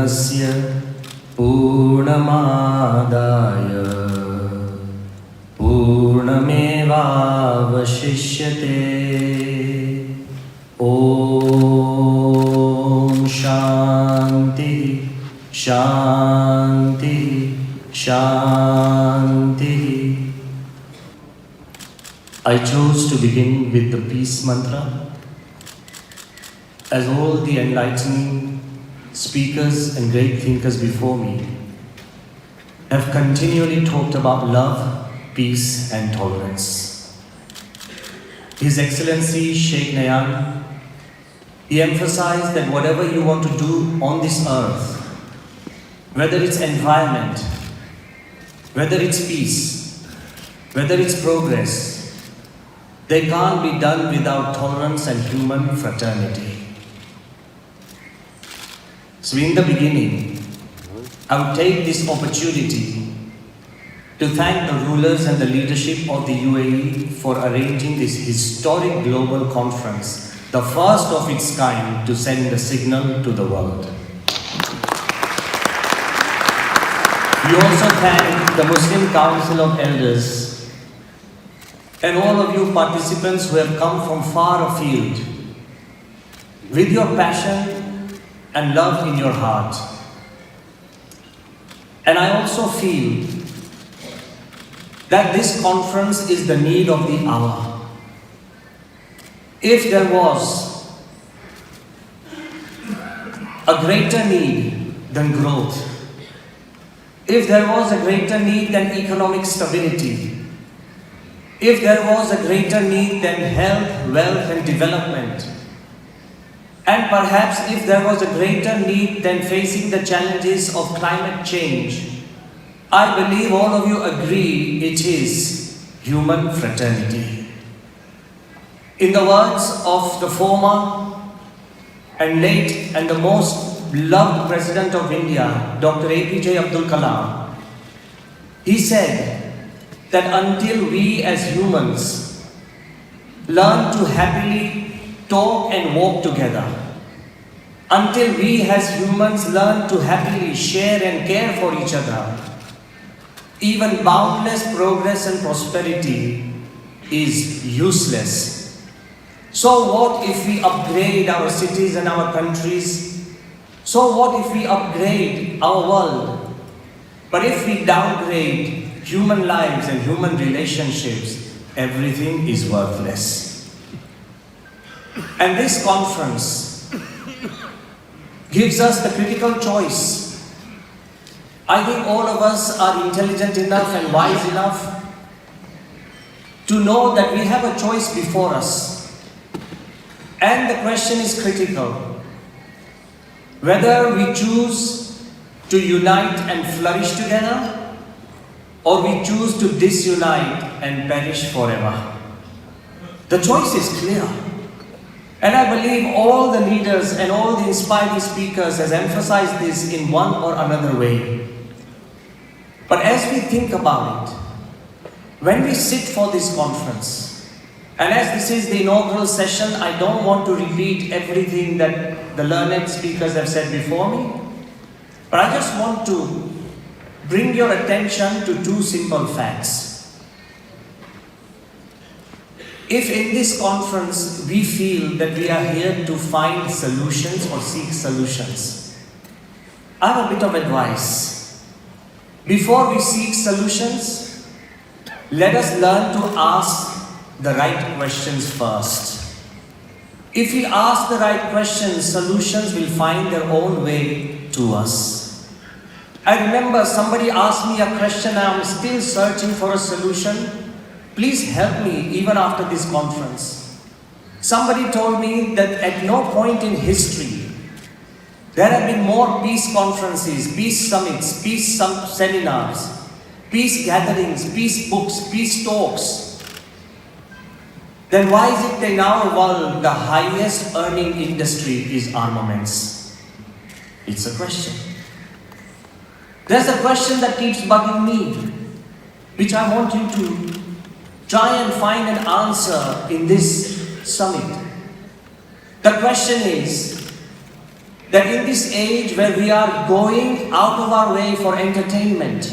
पूर्णस्य पूर्णमादाय पूर्णमेवावशिष्यते। ॐ शान्ति शान्ति शान्ति। I chose to begin with the peace mantra, as all the enlightening speakers and great thinkers before me have continually talked about love, peace and tolerance. His Excellency Sheikh Nayan, he emphasized that whatever you want to do on this earth, whether it's environment, whether it's peace, whether it's progress, they can't be done without tolerance and human fraternity. So in the beginning, I would take this opportunity to thank the rulers and the leadership of the UAE for arranging this historic global conference, the first of its kind to send a signal to the world. We also thank the Muslim Council of Elders and all of you participants who have come from far afield with your passion and love in your heart. And I also feel that this conference is the need of the hour. If there was a greater need than growth, if there was a greater need than economic stability, if there was a greater need than health, wealth and development, and perhaps if there was a greater need than facing the challenges of climate change, I believe all of you agree it is human fraternity. In the words of the former and late and the most loved President of India, Dr. APJ Abdul Kalam, he said that until we as humans learn to happily talk and walk together, until we as humans learn to happily share and care for each other, even boundless progress and prosperity is useless. So what if we upgrade our cities and our countries? So what if we upgrade our world? But if we downgrade human lives and human relationships, everything is worthless. And this conference gives us the critical choice. I think all of us are intelligent enough and wise enough to know that we have a choice before us. And the question is critical. Whether we choose to unite and flourish together, or we choose to disunite and perish forever. The choice is clear. And I believe all the leaders and all the inspiring speakers has emphasized this in one or another way. But as we think about it, when we sit for this conference, and as this is the inaugural session, I don't want to repeat everything that the learned speakers have said before me, but I just want to bring your attention to two simple facts. If in this conference we feel that we are here to find solutions or seek solutions, I have a bit of advice. Before we seek solutions, let us learn to ask the right questions first. If we ask the right questions, solutions will find their own way to us. I remember somebody asked me a question, I'm still searching for a solution. Please help me even after this conference. Somebody told me that at no point in history there have been more peace conferences, peace summits, peace seminars, peace gatherings, peace books, peace talks. Then why is it that in our world the highest earning industry is armaments? It's a question. There's a question that keeps bugging me, which I want you to try and find an answer in this summit. The question is that in this age where we are going out of our way for entertainment,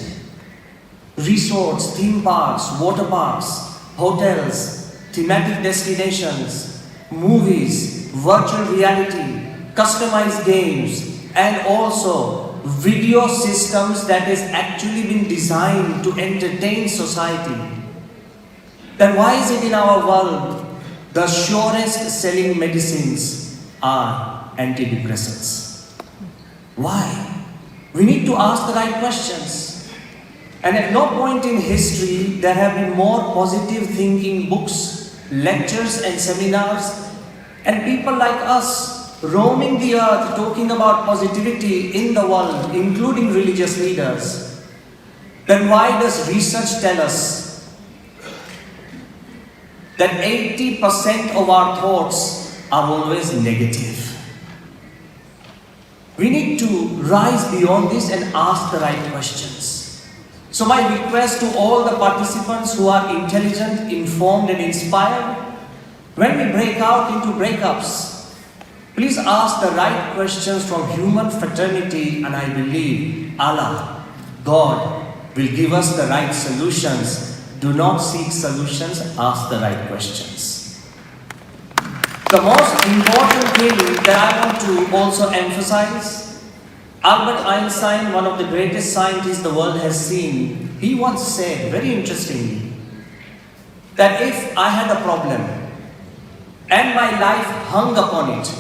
resorts, theme parks, water parks, hotels, thematic destinations, movies, virtual reality, customized games, and also video systems that has actually been designed to entertain society, then why is it in our world the surest selling medicines are antidepressants? Why? We need to ask the right questions. And at no point in history there have been more positive thinking books, lectures and seminars, and people like us roaming the earth talking about positivity in the world, including religious leaders. Then why does research tell us that 80% of our thoughts are always negative? We need to rise beyond this and ask the right questions. So my request to all the participants who are intelligent, informed and inspired, when we break out into breakups, please ask the right questions from human fraternity, and I believe Allah, God, will give us the right solutions. Do not seek solutions, ask the right questions. The most important thing that I want to also emphasize, Albert Einstein, one of the greatest scientists the world has seen, he once said, very interestingly, that if I had a problem and my life hung upon it,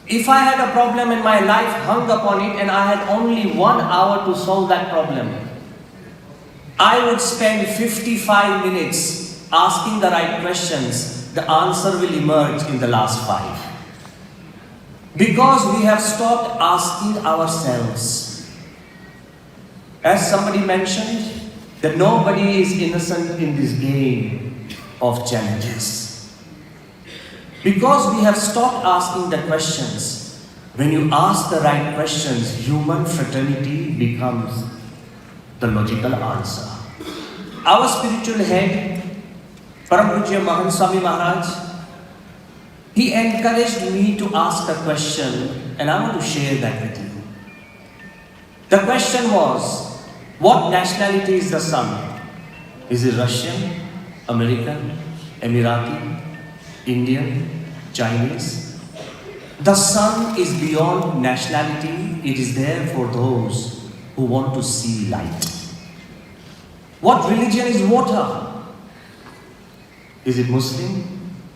if I had a problem and my life hung upon it and I had only 1 hour to solve that problem, I would spend 55 minutes asking the right questions. The answer will emerge in the last 5. Because we have stopped asking ourselves. As somebody mentioned, that nobody is innocent in this game of challenges. Because we have stopped asking the questions. When you ask the right questions, human fraternity becomes the logical answer. Our spiritual head, Param Pujya Mahan Swami Maharaj, he encouraged me to ask a question, and I want to share that with you. The question was, what nationality is the sun? Is it Russian, American, Emirati, Indian, Chinese? The sun is beyond nationality. It is there for those who want to see light. What religion is water? Is it Muslim,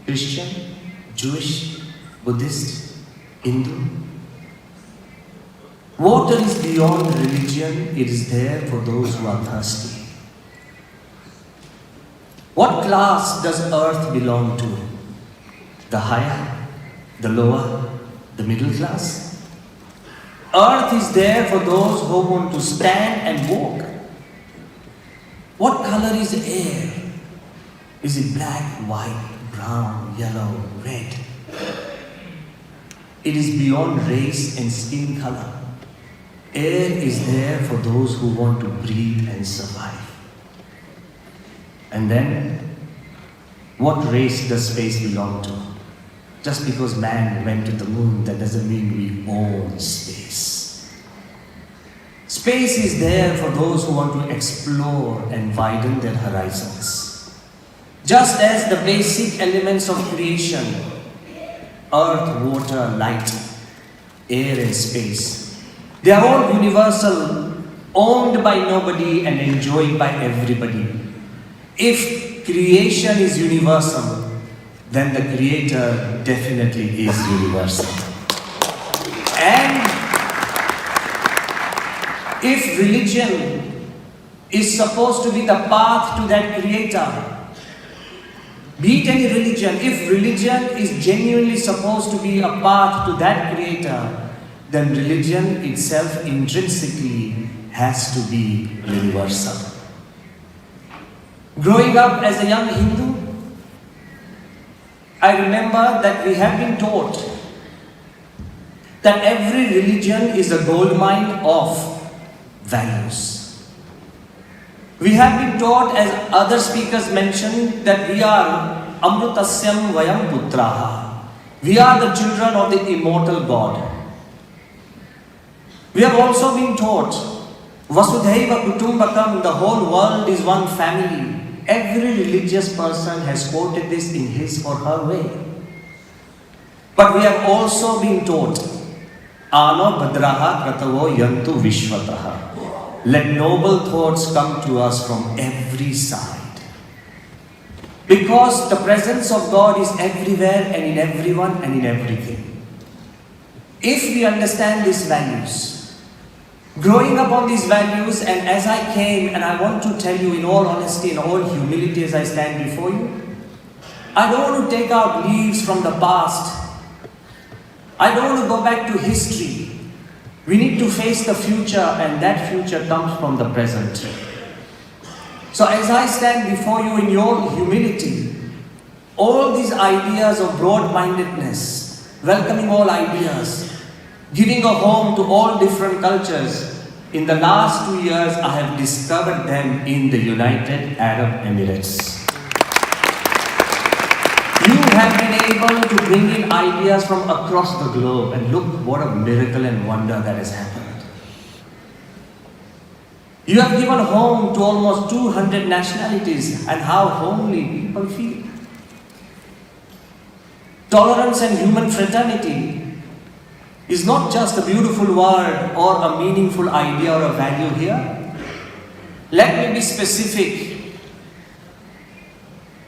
Christian, Jewish, Buddhist, Hindu? Water is beyond religion. It is there for those who are thirsty. What class does earth belong to? The higher, the lower, the middle class? Earth is there for those who want to stand and walk. What color is air? Is it black, white, brown, yellow, red? It is beyond race and skin color. Air is there for those who want to breathe and survive. And then, what race does space belong to? Just because man went to the moon, that doesn't mean we own space. Space is there for those who want to explore and widen their horizons. Just as the basic elements of creation, earth, water, light, air and space, They are all universal, owned by nobody and enjoyed by everybody. If creation is universal, then the Creator definitely is universal. And if religion is supposed to be the path to that Creator, be it any religion, if religion is genuinely supposed to be a path to that Creator, then religion itself intrinsically has to be universal. Growing up as a young Hindu, I remember that we have been taught that every religion is a goldmine of values. We have been taught, as other speakers mentioned, that we are Amrutasyam Vayam Putraha. We are the children of the immortal God. We have also been taught Vasudhaiva Kutumbakam, the whole world is one family. Every religious person has quoted this in his or her way. But we have also been taught Ano Bhadraha Kratavo Yantu Vishwataha. Let noble thoughts come to us from every side. Because the presence of God is everywhere and in everyone and in everything. If we understand these values, growing up on these values, and as I came, and I want to tell you in all honesty, in all humility as I stand before you, I don't want to take out leaves from the past. I don't want to go back to history. We need to face the future, and that future comes from the present. So as I stand before you in your humility, all these ideas of broad-mindedness, welcoming all ideas, giving a home to all different cultures, in the last 2 years I have discovered them in the United Arab Emirates. You have been able to bring in ideas from across the globe, and look what a miracle and wonder that has happened. You have given home to almost 200 nationalities, and how homely people feel. Tolerance and human fraternity is not just a beautiful word or a meaningful idea or a value here. Let me be specific.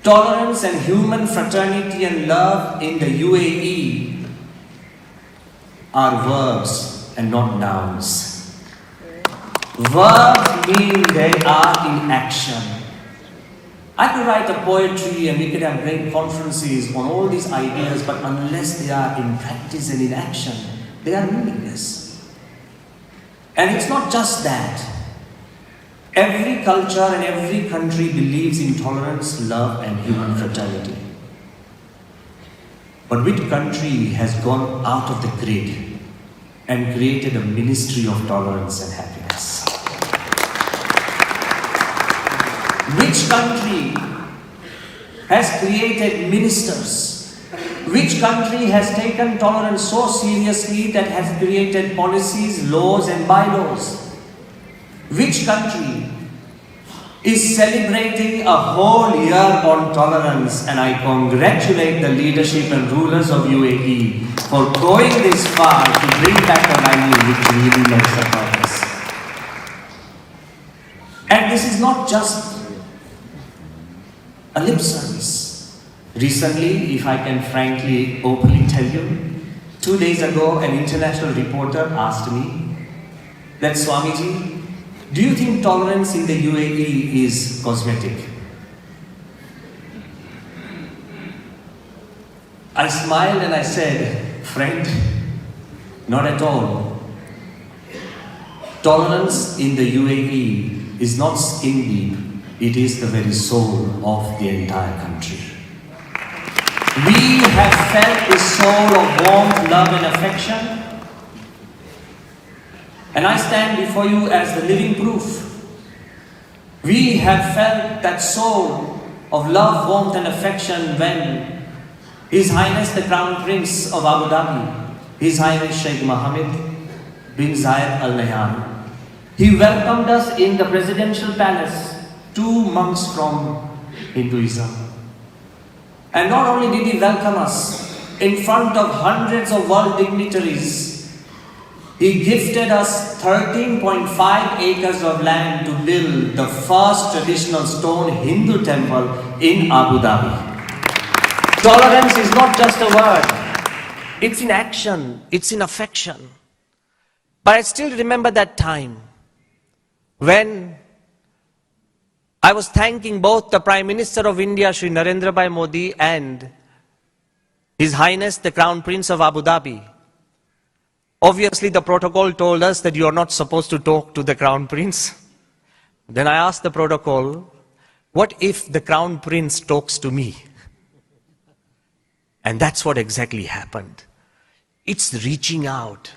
Tolerance and human fraternity and love in the UAE are verbs and not nouns. Verbs mean they are in action. I could write a poetry and we could have great conferences on all these ideas, but unless they are in practice and in action, they are meaningless. And it's not just that. Every culture and every country believes in tolerance, love, and human fraternity. But which country has gone out of the grid and created a ministry of tolerance and happiness? Which country has created ministers? Which country has taken tolerance so seriously that has created policies, laws, and bylaws? Which country is celebrating a whole year on tolerance? And I congratulate the leadership and rulers of UAE for going this far to bring back a value which really makes a purpose. And this is not just a lip service. Recently, if I can frankly, openly tell you, 2 days ago an international reporter asked me that, Swamiji, do you think tolerance in the UAE is cosmetic? I smiled and I said, friend, not at all. Tolerance in the UAE is not skin deep, it is the very soul of the entire country. We have felt the soul of warmth, love, and affection. And I stand before you as the living proof. We have felt that soul of love, warmth, and affection when His Highness the Crown Prince of Abu Dhabi, His Highness Sheikh Mohammed bin Zayed Al Nahyan, he welcomed us in the presidential palace, 2 months from Hinduism. And not only did he welcome us in front of hundreds of world dignitaries, He gifted us 13.5 acres of land to build the first traditional stone Hindu temple in Abu Dhabi. Tolerance is not just a word. It's in action. It's in affection. But I still remember that time when I was thanking both the Prime Minister of India, Shri Narendra Bhai Modi, and His Highness the Crown Prince of Abu Dhabi. Obviously, the protocol told us that you are not supposed to talk to the Crown Prince. Then I asked the protocol, what if the Crown Prince talks to me? And that's what exactly happened. It's reaching out.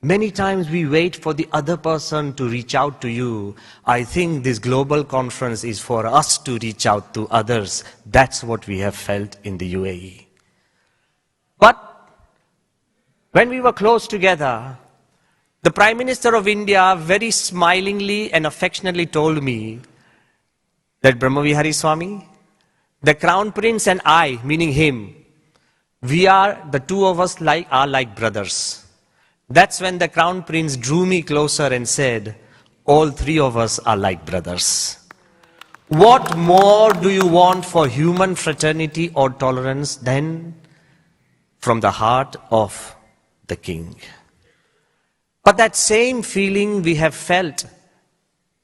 Many times we wait for the other person to reach out to you. I think this global conference is for us to reach out to others. That's what we have felt in the UAE. But when we were close together, the Prime Minister of India very smilingly and affectionately told me that Brahmavihari Swami, the Crown Prince and I, meaning him, the two of us are like brothers. That's when the Crown Prince drew me closer and said, all three of us are like brothers. What more do you want for human fraternity or tolerance than from the heart of the King? But that same feeling we have felt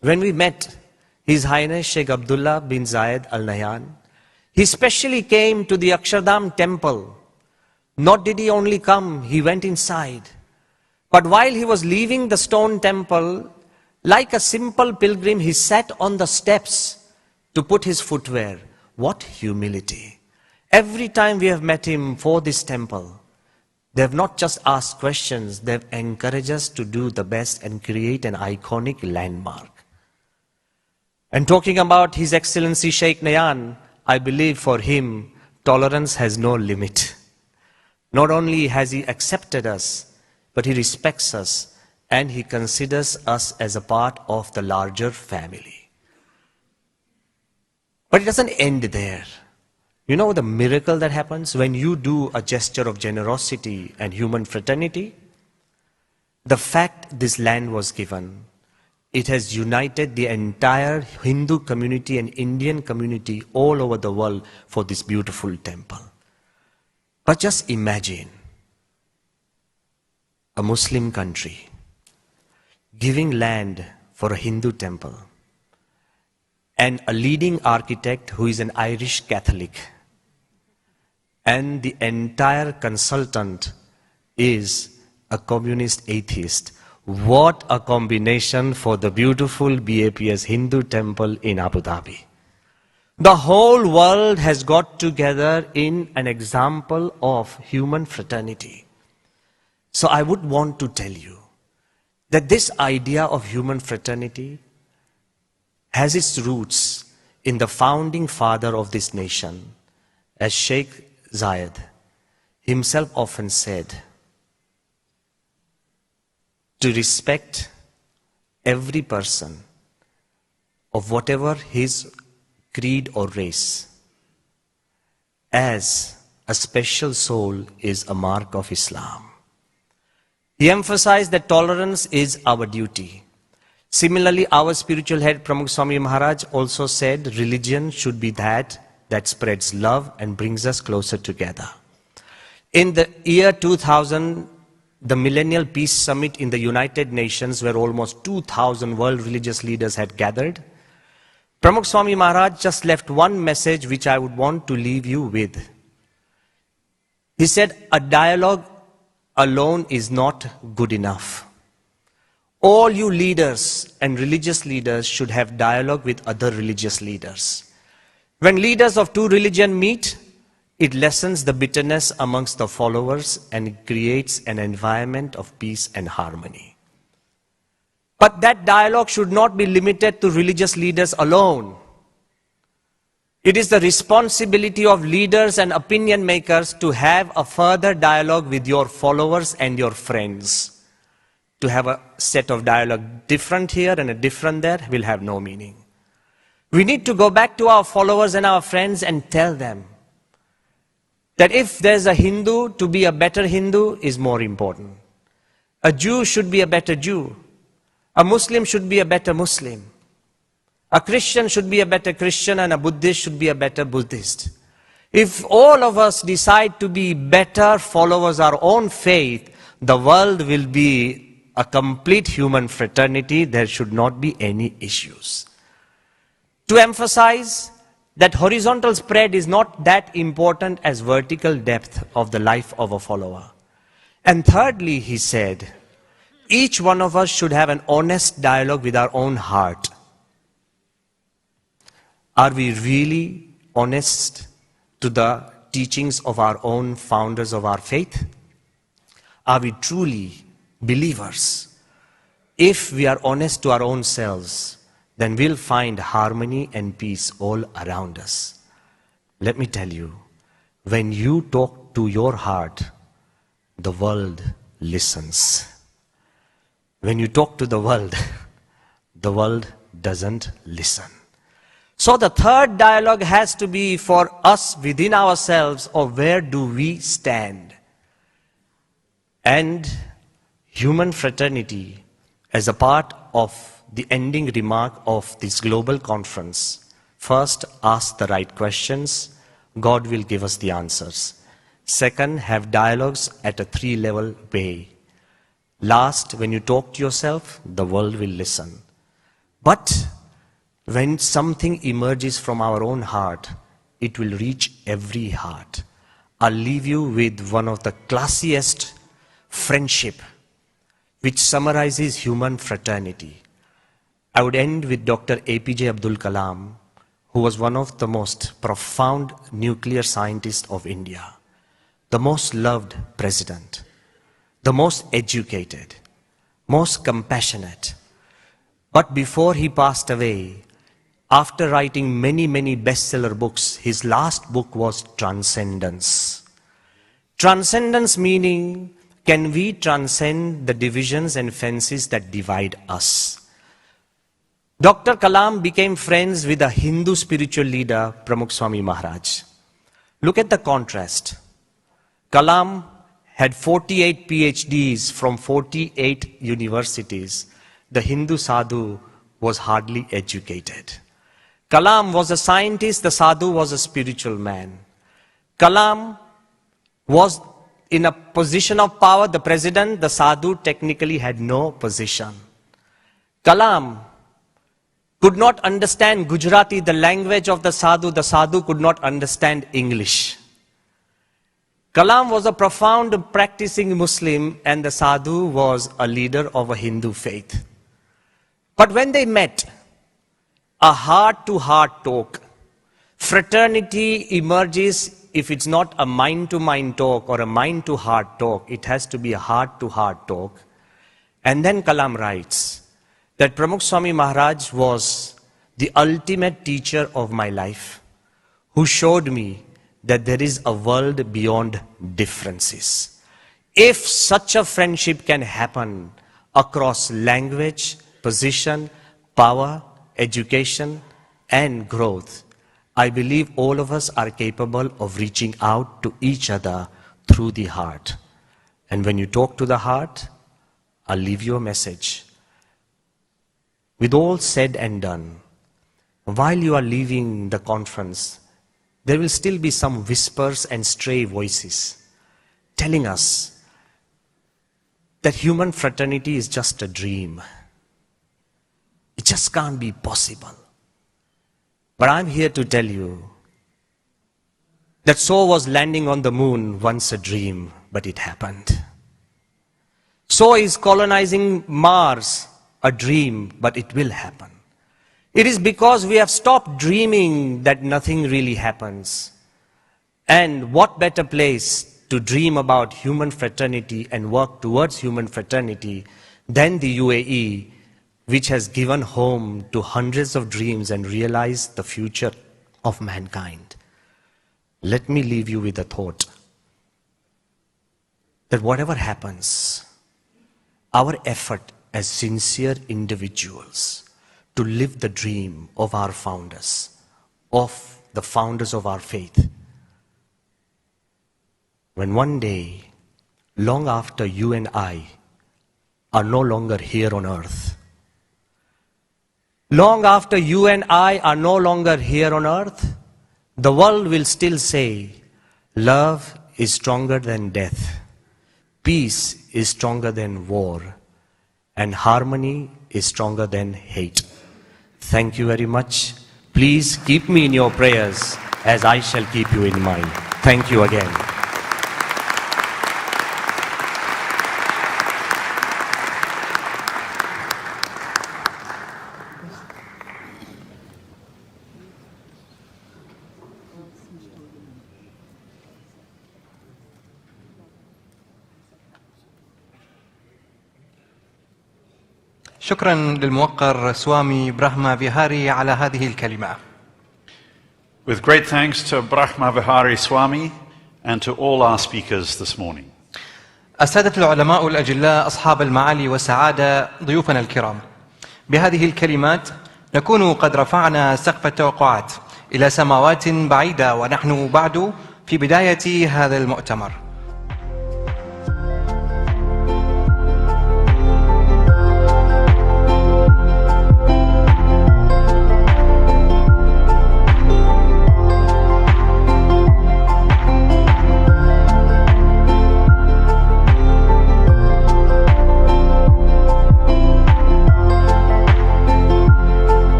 when we met His Highness Sheikh Abdullah bin Zayed Al Nahyan. He specially came to the Akshardham temple. Not did he only come, he went inside. But while he was leaving the stone temple, like a simple pilgrim, he sat on the steps to put his footwear. What humility. Every time we have met him for this temple, they have not just asked questions, they have encouraged us to do the best and create an iconic landmark. And talking about His Excellency Sheikh Nayan, I believe for him, tolerance has no limit. Not only has he accepted us, but he respects us and he considers us as a part of the larger family. But it doesn't end there. You know the miracle that happens when you do a gesture of generosity and human fraternity? The fact this land was given, it has united the entire Hindu community and Indian community all over the world for this beautiful temple. But just imagine a Muslim country giving land for a Hindu temple and a leading architect who is an Irish Catholic and the entire consultant is a communist atheist. What a combination for the beautiful BAPS Hindu temple in Abu Dhabi. The whole world has got together in an example of human fraternity. So I would want to tell you that this idea of human fraternity has its roots in the founding father of this nation, as Sheikh Zayed himself often said, to respect every person of whatever his creed or race as a special soul is a mark of Islam. He emphasized that tolerance is our duty. Similarly, our spiritual head, Pramukh Swami Maharaj, also said religion should be that spreads love and brings us closer together. In the year 2000, the Millennial Peace Summit in the United Nations, where almost 2,000 world religious leaders had gathered, Pramukh Swami Maharaj just left one message which I would want to leave you with. He said, a dialogue alone is not good enough. All you leaders and religious leaders should have dialogue with other religious leaders. When leaders of two religions meet, it lessens the bitterness amongst the followers and creates an environment of peace and harmony. But that dialogue should not be limited to religious leaders alone. It is the responsibility of leaders and opinion makers to have a further dialogue with your followers and your friends. To have a set of dialogue different here and a different there will have no meaning. We need to go back to our followers and our friends and tell them that if there's a Hindu, to be a better Hindu is more important. A Jew should be a better Jew. A Muslim should be a better Muslim. A Christian should be a better Christian, and a Buddhist should be a better Buddhist. If all of us decide to be better followers of our own faith, the world will be a complete human fraternity. There should not be any issues. To emphasize that horizontal spread is not that important as vertical depth of the life of a follower. And thirdly, he said, each one of us should have an honest dialogue with our own heart. Are we really honest to the teachings of our own founders of our faith? Are we truly believers? If we are honest to our own selves, then we'll find harmony and peace all around us. Let me tell you, when you talk to your heart, the world listens. When you talk to the world doesn't listen. So the third dialogue has to be for us within ourselves, of where do we stand? And human fraternity, as a part of the ending remark of this global conference, first, ask the right questions. God will give us the answers. Second, have dialogues at a 3-level way. Last, when you talk to yourself, the world will listen. But when something emerges from our own heart, it will reach every heart. I'll leave you with one of the classiest friendship, which summarizes human fraternity. I would end with Dr. APJ Abdul Kalam, who was one of the most profound nuclear scientists of India, the most loved president, the most educated, most compassionate. But before he passed away, after writing many, many bestseller books, his last book was Transcendence. Transcendence meaning, can we transcend the divisions and fences that divide us? Dr. Kalam became friends with a Hindu spiritual leader, Pramukh Swami Maharaj. Look at the contrast. Kalam had 48 PhDs from 48 universities. The Hindu sadhu was hardly educated. Kalam was a scientist, the sadhu was a spiritual man. Kalam was in a position of power, the president, the sadhu technically had no position. Kalam could not understand Gujarati, the language of the sadhu could not understand English. Kalam was a profound practicing Muslim, and the sadhu was a leader of a Hindu faith. But when they met, a heart-to-heart talk, fraternity emerges. If it's not a mind-to-mind talk or a mind-to-heart talk, it has to be a heart-to-heart talk. And then Kalam writes that Pramukh Swami Maharaj was the ultimate teacher of my life, who showed me that there is a world beyond differences. If such a friendship can happen across language, position, power, education, and growth, I believe all of us are capable of reaching out to each other through the heart. And when you talk to the heart, I'll leave you a message. With all said and done, while you are leaving the conference, there will still be some whispers and stray voices telling us that human fraternity is just a dream. It just can't be possible. But I'm here to tell you that so was landing on the moon once a dream, but it happened. So is colonizing Mars a dream, but it will happen. It is because we have stopped dreaming that nothing really happens. And what better place to dream about human fraternity and work towards human fraternity than the UAE, which has given home to hundreds of dreams and realized the future of mankind. Let me leave you with a thought that whatever happens, our effort as sincere individuals to live the dream of our founders, of the founders of our faith, when one day, long after you and I are no longer here on earth. Long after you and I are no longer here on earth, the world will still say, love is stronger than death, peace is stronger than war, and harmony is stronger than hate. Thank you very much. Please keep me in your prayers as I shall keep you in mine. Thank you again. شكرا للموقر سوامي برهما فيهاري على هذه الكلمة. With great thanks to Brahma Vihari Swami and to all our speakers this morning. السادة العلماء الأجلاء أصحاب المعالي والسعادة ضيوفنا الكرام، بهذه الكلمات نكون قد رفعنا سقف التوقعات إلى سماوات بعيدة ونحن بعد في بداية هذا المؤتمر.